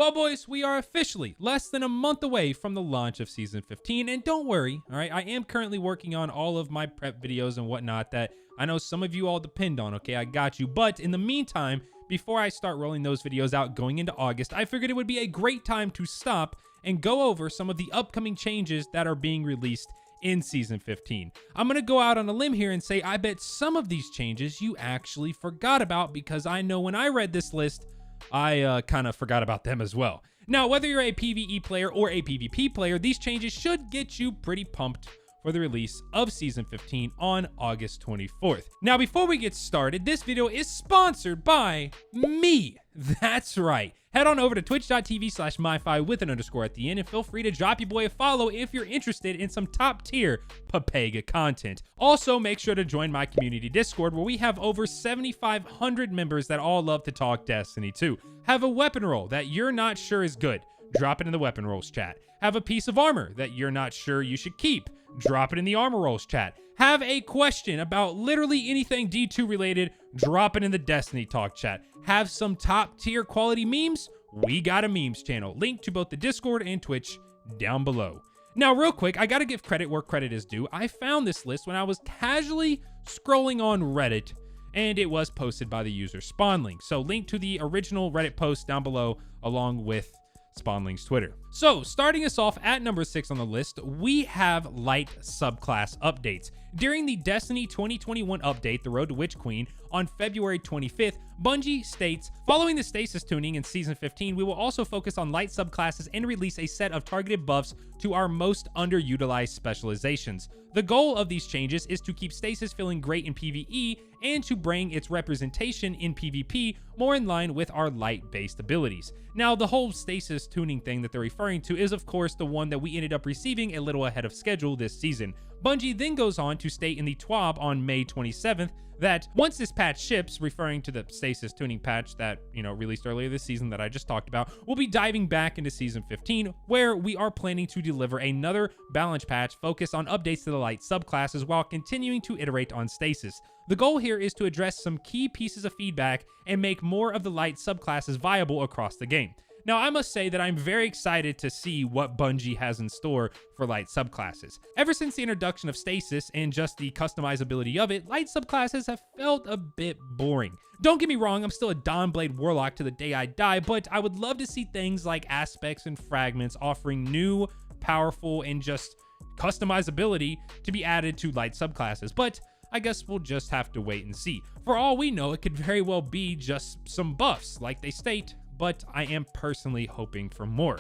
Well, boys, we are officially less than a month away from the launch of Season 15, and don't worry, all right? I am currently working on all of my prep videos and whatnot that I know some of you all depend on, okay? I got you. But in the meantime, before I start rolling those videos out going into August, I figured it would be a great time to stop and go over some of the upcoming changes that are being released in Season 15. I'm going to go out on a limb here and say I bet some of these changes you actually forgot about, because I know when I read this list, I kind of forgot about them as well. Now, whether you're a PvE player or a PvP player, these changes should get you pretty pumped for the release of Season 15 on August 24th. Now, before we get started, this video is sponsored by me. That's right. Head on over to twitch.tv/myfi with an underscore at the end, and feel free to drop your boy a follow if you're interested in some top tier Papega content. Also, make sure to join my community Discord, where we have over 7,500 members that all love to talk Destiny 2. Have a weapon roll that you're not sure is good? Drop it in the weapon rolls chat. Have a piece of armor that you're not sure you should keep? Drop it in the armor rolls chat. Have a question about literally anything D2 related? Drop it in the Destiny talk chat. Have some top tier quality memes? We got a memes channel. Link to both the Discord and Twitch down below. Now, real quick, I gotta give credit where credit is due. I found this list when I was casually scrolling on Reddit, and it was posted by the user Spawnling. So link to the original Reddit post down below along with Spawnling's Twitter. So, starting us off at number 6 on the list, we have light subclass updates. During the Destiny 2021 update, The Road to Witch Queen, on February 25th, Bungie states, following the Stasis tuning in Season 15, we will also focus on light subclasses and release a set of targeted buffs to our most underutilized specializations. The goal of these changes is to keep Stasis feeling great in PvE and to bring its representation in PvP more in line with our light-based abilities. Now, the whole Stasis tuning thing that they're referring to is, of course, the one that we ended up receiving a little ahead of schedule this season. Bungie then goes on to state in the TWAB on May 27th that once this patch ships, referring to the Stasis tuning patch that, released earlier this season that I just talked about, we'll be diving back into Season 15, where we are planning to deliver another balance patch focused on updates to the light subclasses while continuing to iterate on Stasis. The goal here is to address some key pieces of feedback and make more of the light subclasses viable across the game. Now, I must say that I'm very excited to see what Bungie has in store for light subclasses. Ever since the introduction of Stasis and just the customizability of it, light subclasses have felt a bit boring. Don't get me wrong, I'm still a Dawnblade Warlock to the day I die, but I would love to see things like aspects and fragments offering new, powerful, and just customizability to be added to light subclasses. But I guess we'll just have to wait and see. For all we know, it could very well be just some buffs, like they state, but I am personally hoping for more.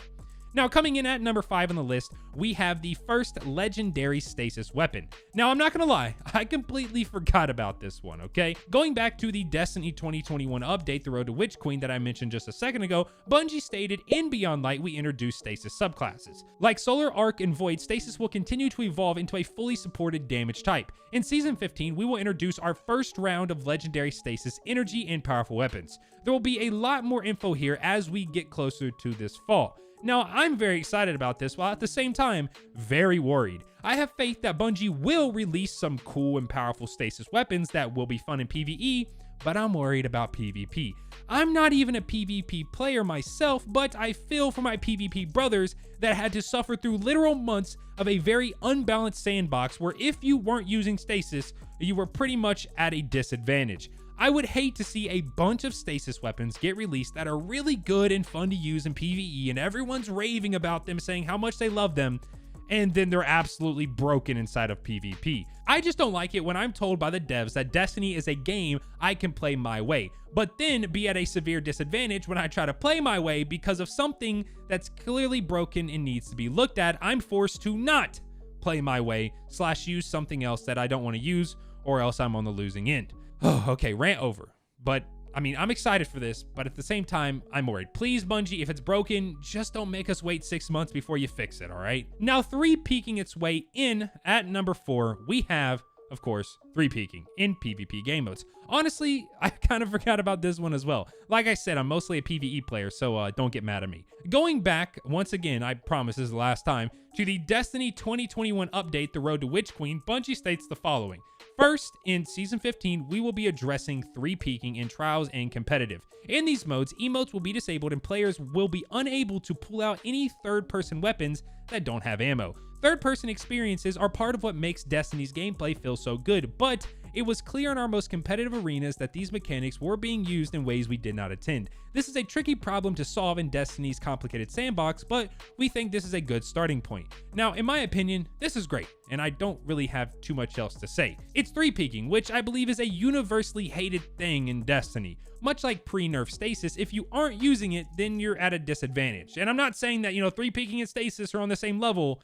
Now, coming in at number 5 on the list, we have the first legendary Stasis weapon. Now, I'm not gonna lie, I completely forgot about this one, okay? Going back to the Destiny 2021 update, The Road to Witch Queen, that I mentioned just a second ago, Bungie stated in Beyond Light we introduced Stasis subclasses. Like Solar Arc and Void, Stasis will continue to evolve into a fully supported damage type. In Season 15, we will introduce our first round of legendary Stasis energy and powerful weapons. There will be a lot more info here as we get closer to this fall. Now, I'm very excited about this, while at the same time, very worried. I have faith that Bungie will release some cool and powerful Stasis weapons that will be fun in PvE, but I'm worried about PvP. I'm not even a PvP player myself, but I feel for my PvP brothers that had to suffer through literal months of a very unbalanced sandbox where if you weren't using Stasis, you were pretty much at a disadvantage. I would hate to see a bunch of Stasis weapons get released that are really good and fun to use in PvE, and everyone's raving about them, saying how much they love them, and then they're absolutely broken inside of PvP. I just don't like it when I'm told by the devs that Destiny is a game I can play my way, but then be at a severe disadvantage when I try to play my way because of something that's clearly broken and needs to be looked at. I'm forced to not play my way / use something else that I don't want to use, or else I'm on the losing end. Oh, okay, rant over. But, I mean, I'm excited for this, but at the same time, I'm worried. Please, Bungie, if it's broken, just don't make us wait 6 months before you fix it, all right? Now, 3 peeking its way in at number 4, we have, of course, 3 peeking in PvP game modes. Honestly, I kind of forgot about this one as well. Like I said, I'm mostly a PvE player, so don't get mad at me. Going back, once again, I promise this is the last time, to the Destiny 2021 update, The Road to Witch Queen, Bungie states the following. First, in Season 15, we will be addressing 3-peaking in Trials and Competitive. In these modes, emotes will be disabled and players will be unable to pull out any third-person weapons that don't have ammo. Third-person experiences are part of what makes Destiny's gameplay feel so good, but it was clear in our most competitive arenas that these mechanics were being used in ways we did not intend. This is a tricky problem to solve in Destiny's complicated sandbox, but we think this is a good starting point. Now, in my opinion, this is great, and I don't really have too much else to say. It's 3-peaking, which I believe is a universally hated thing in Destiny. Much like pre-nerf Stasis, if you aren't using it, then you're at a disadvantage. And I'm not saying that, 3-peaking and Stasis are on the same level.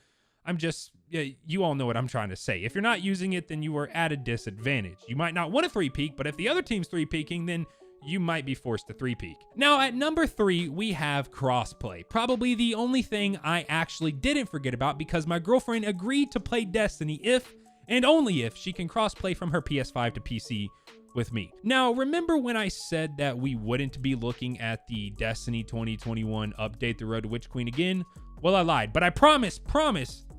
I'm just, you all know what I'm trying to say. If you're not using it, then you are at a disadvantage. You might not want to 3-peak, but if the other team's 3-peaking, then you might be forced to 3-peak. Now, at number 3, we have Crossplay. Probably the only thing I actually didn't forget about because my girlfriend agreed to play Destiny if, and only if, she can crossplay from her PS5 to PC with me. Now, remember when I said that we wouldn't be looking at the Destiny 2021 update, The Road to Witch Queen, again? Well, I lied, but I promise,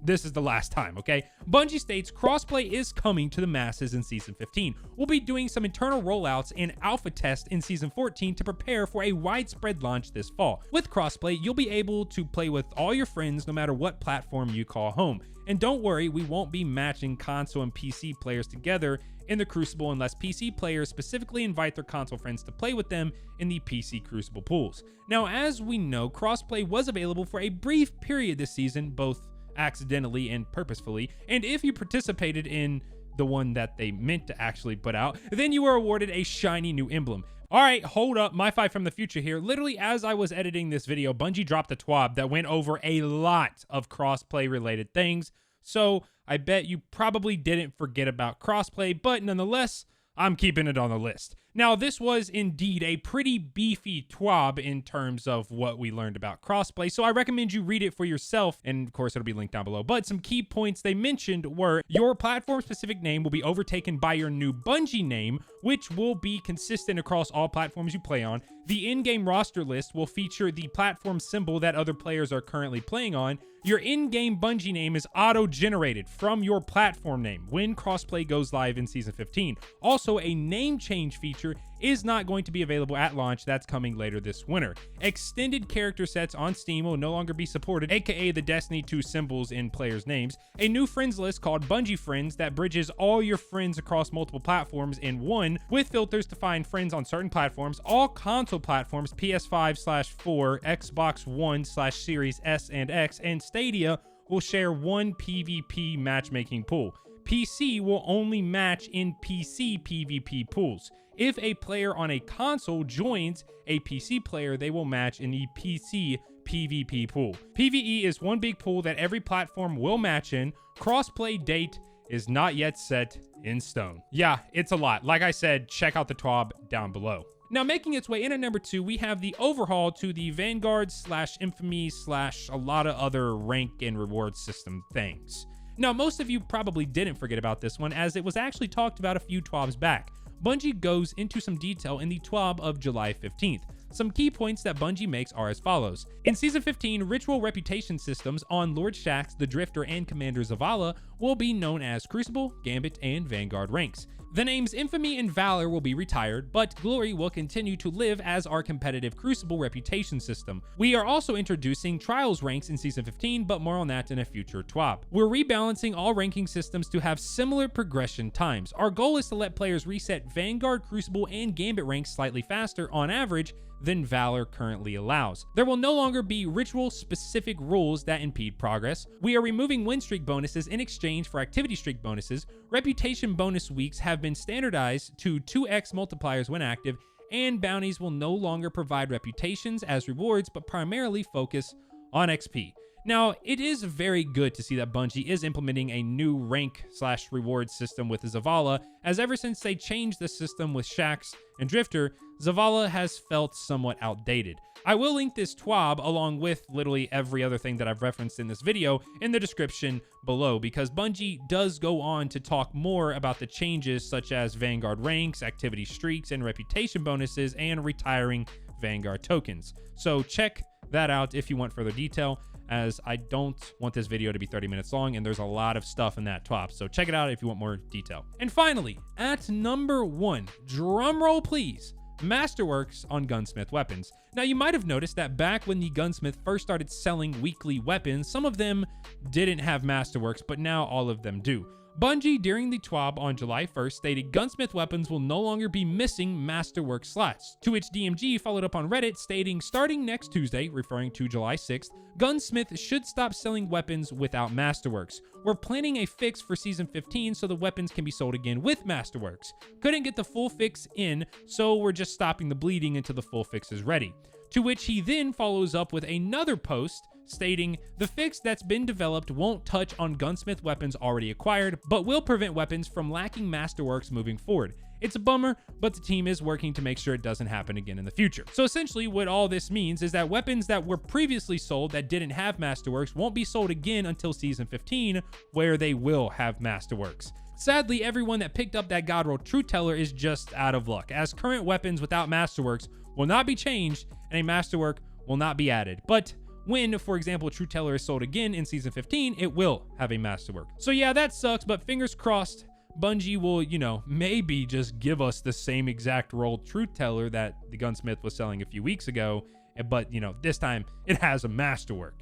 this is the last time, okay? Bungie states crossplay is coming to the masses in Season 15. We'll be doing some internal rollouts and alpha tests in Season 14 to prepare for a widespread launch this fall. With crossplay, you'll be able to play with all your friends no matter what platform you call home. And don't worry, we won't be matching console and PC players together in the Crucible unless PC players specifically invite their console friends to play with them in the PC Crucible pools. Now, as we know, crossplay was available for a brief period this season, both accidentally and purposefully, and if you participated in the one that they meant to actually put out, then you were awarded a shiny new emblem. All right, hold up, myfi from the future here. Literally, as I was editing this video, Bungie dropped a TWAB that went over a lot of crossplay related things, so I bet you probably didn't forget about crossplay, but nonetheless, I'm keeping it on the list. Now, this was indeed a pretty beefy TWAB in terms of what we learned about crossplay, so I recommend you read it for yourself, and of course it'll be linked down below. But some key points they mentioned were your platform-specific name will be overtaken by your new Bungie name, which will be consistent across all platforms you play on. The in-game roster list will feature the platform symbol that other players are currently playing on. Your in-game Bungie name is auto-generated from your platform name when crossplay goes live in Season 15. Also, a name change feature is not going to be available at launch. That's coming later this winter. Extended character sets on Steam will no longer be supported, aka the Destiny 2 symbols in players' names. A new friends list called Bungie Friends that bridges all your friends across multiple platforms in one, with filters to find friends on certain platforms. All console platforms, PS5/4, Xbox One/Series S and X, and Stadia will share one PvP matchmaking pool. PC will only match in PC PvP pools. If a player on a console joins a PC player, they will match in the PC PvP pool. PvE is one big pool that every platform will match in. Crossplay date is not yet set in stone. Yeah, it's a lot. Like I said, check out the TWAB down below. Now, making its way in at number 2, we have the overhaul to the Vanguard / Infamy / a lot of other rank and reward system things. Now, most of you probably didn't forget about this one, as it was actually talked about a few TWABs back. Bungie goes into some detail in the TWAB of July 15th. Some key points that Bungie makes are as follows. In Season 15, ritual reputation systems on Lord Shaxx, the Drifter, and Commander Zavala will be known as Crucible, Gambit, and Vanguard ranks. The names Infamy and Valor will be retired, but Glory will continue to live as our competitive Crucible reputation system. We are also introducing Trials ranks in Season 15, but more on that in a future TWAB. We're rebalancing all ranking systems to have similar progression times. Our goal is to let players reset Vanguard, Crucible, and Gambit ranks slightly faster on average than Valor currently allows. There will no longer be ritual-specific rules that impede progress. We are removing win streak bonuses in exchange for activity streak bonuses. Reputation bonus weeks have been standardized to 2x multipliers when active, and bounties will no longer provide reputations as rewards, but primarily focus on XP. Now, it is very good to see that Bungie is implementing a new rank/reward system with Zavala, as ever since they changed the system with Shaxx and Drifter, Zavala has felt somewhat outdated. I will link this TWAB along with literally every other thing that I've referenced in this video in the description below, because Bungie does go on to talk more about the changes such as Vanguard ranks, activity streaks, and reputation bonuses, and retiring Vanguard tokens. So check that out if you want further detail. as I don't want this video to be 30 minutes long, and there's a lot of stuff in that top. So check it out if you want more detail. And finally, at number 1, drum roll please, Masterworks on Gunsmith weapons. Now, you might have noticed that back when the Gunsmith first started selling weekly weapons, some of them didn't have Masterworks, but now all of them do. Bungie, during the TWAB on July 1st, stated Gunsmith weapons will no longer be missing Masterworks slots, to which DMG followed up on Reddit stating, starting next Tuesday, referring to July 6th, Gunsmith should stop selling weapons without Masterworks. We're planning a fix for Season 15 so the weapons can be sold again with Masterworks. Couldn't get the full fix in, so we're just stopping the bleeding until the full fix is ready. To which he then follows up with another post stating, the fix that's been developed won't touch on Gunsmith weapons already acquired, but will prevent weapons from lacking Masterworks moving forward. It's a bummer, but the team is working to make sure it doesn't happen again in the future. So essentially what all this means is that weapons that were previously sold that didn't have Masterworks won't be sold again until Season 15, where they will have Masterworks. Sadly, everyone that picked up that God Roll Truth Teller is just out of luck, as current weapons without Masterworks will not be changed and a Masterwork will not be added. But when, for example, Truth Teller is sold again in Season 15, it will have a Masterwork. So yeah, that sucks, but fingers crossed, Bungie will, maybe just give us the same exact rolled Truth Teller that the Gunsmith was selling a few weeks ago, but, this time it has a Masterwork.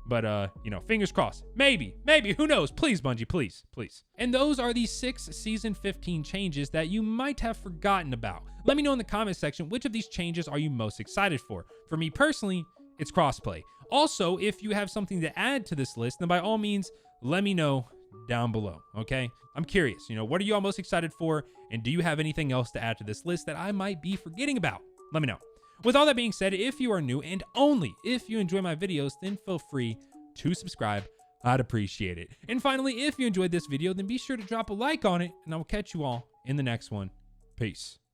But, fingers crossed. Maybe, who knows? Please, Bungie, please. And those are the 6 Season 15 changes that you might have forgotten about. Let me know in the comment section which of these changes are you most excited for. For me personally, it's crossplay. Also, if you have something to add to this list, then by all means, let me know down below, okay? I'm curious, what are you all most excited for? And do you have anything else to add to this list that I might be forgetting about? Let me know. With all that being said, if you are new and only if you enjoy my videos, then feel free to subscribe. I'd appreciate it. And finally, if you enjoyed this video, then be sure to drop a like on it, and I will catch you all in the next one. Peace.